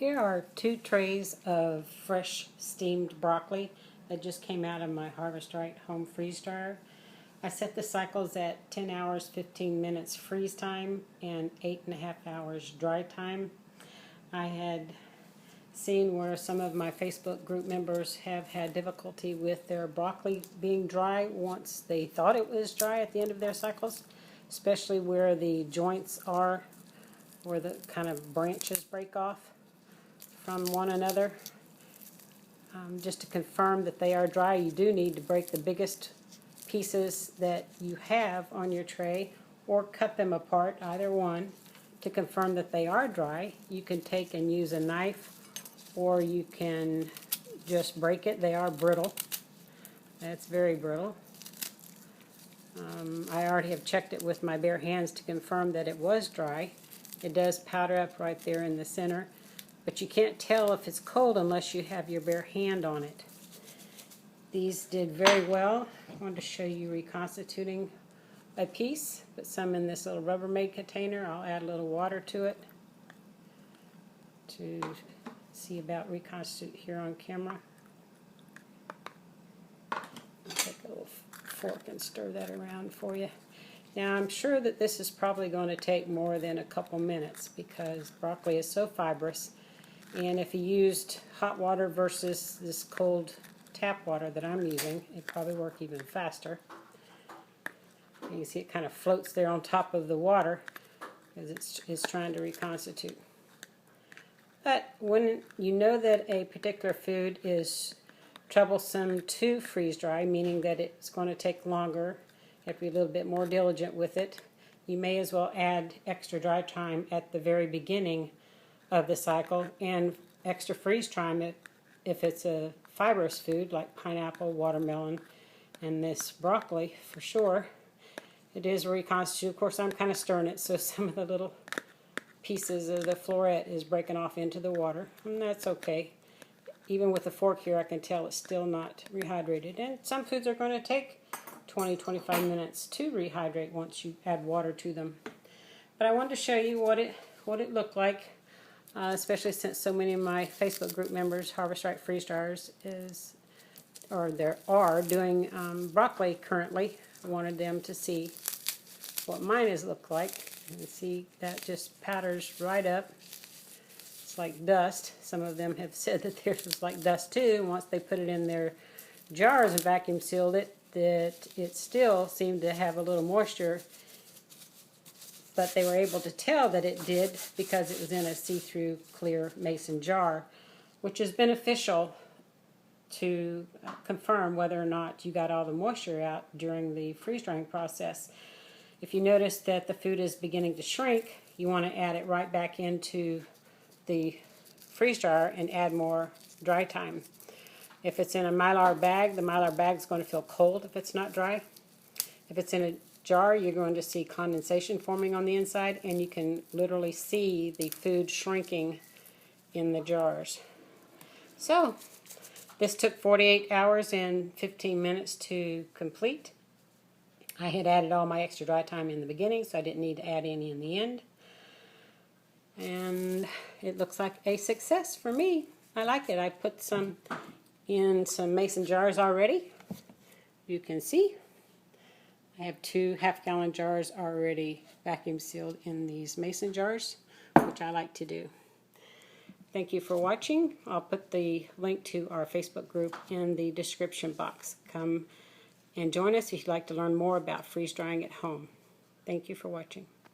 Here are 2 trays of fresh steamed broccoli that just came out of my Harvest Right home freeze dryer. I set the cycles at 10 hours 15 minutes freeze time and 8.5 hours dry time. I had seen where some of my Facebook group members have had difficulty with their broccoli being dry once they thought it was dry at the end of their cycles, especially where the joints are, where the kind of branches break off from one another. Just to confirm that they are dry, you do need to break the biggest pieces that you have on your tray or cut them apart, either one, to confirm that they are dry. You can take and use a knife, or you can just break it. They are brittle. That's very brittle. I already have checked it with my bare hands to confirm that it was dry. It does powder up right there in the center, but you can't tell if it's cold unless you have your bare hand on it. These did very well. I wanted to show you reconstituting a piece. Put some in this little Rubbermaid container. I'll add a little water to it to see about reconstitute here on camera. I'll take a little fork and stir that around for you. Now I'm sure that this is probably going to take more than a couple minutes because broccoli is so fibrous. And if you used hot water versus this cold tap water that I'm using, it'd probably work even faster. You can see it kind of floats there on top of the water because it's trying to reconstitute. But when you know that a particular food is troublesome to freeze dry, meaning that it's going to take longer, you have to be a little bit more diligent with it, you may as well add extra dry time at the very beginning of the cycle and extra freeze time if it's a fibrous food like pineapple, watermelon, and this broccoli for sure. It is reconstituted. Of course, I'm kind of stirring it, so some of the little pieces of the floret is breaking off into the water, and that's okay. Even with the fork here, I can tell it's still not rehydrated. And some foods are going to take 20-25 minutes to rehydrate once you add water to them. But I wanted to show you what it looked like. Especially since so many of my Facebook group members, Harvest Right freeze dryers, are doing broccoli currently. I wanted them to see what mine has looked like. And see, that just powders right up. It's like dust. Some of them have said that theirs was like dust too. And once they put it in their jars and vacuum sealed it, that it still seemed to have a little moisture. But they were able to tell that it did because it was in a see-through clear mason jar, which is beneficial to confirm whether or not you got all the moisture out during the freeze drying process. If you notice that the food is beginning to shrink, you want to add it right back into the freeze dryer and add more dry time. If it's in a Mylar bag, the Mylar bag is going to feel cold if it's not dry. If it's in a jar, you're going to see condensation forming on the inside, and you can literally see the food shrinking in the jars. So this took 48 hours and 15 minutes to complete. I had added all my extra dry time in the beginning, so I didn't need to add any in the end. And it looks like a success for me. I like it. I put some in some mason jars already. You can see I have 2 half-gallon jars already vacuum sealed in these mason jars, which I like to do. Thank you for watching. I'll put the link to our Facebook group in the description box. Come and join us if you'd like to learn more about freeze drying at home. Thank you for watching.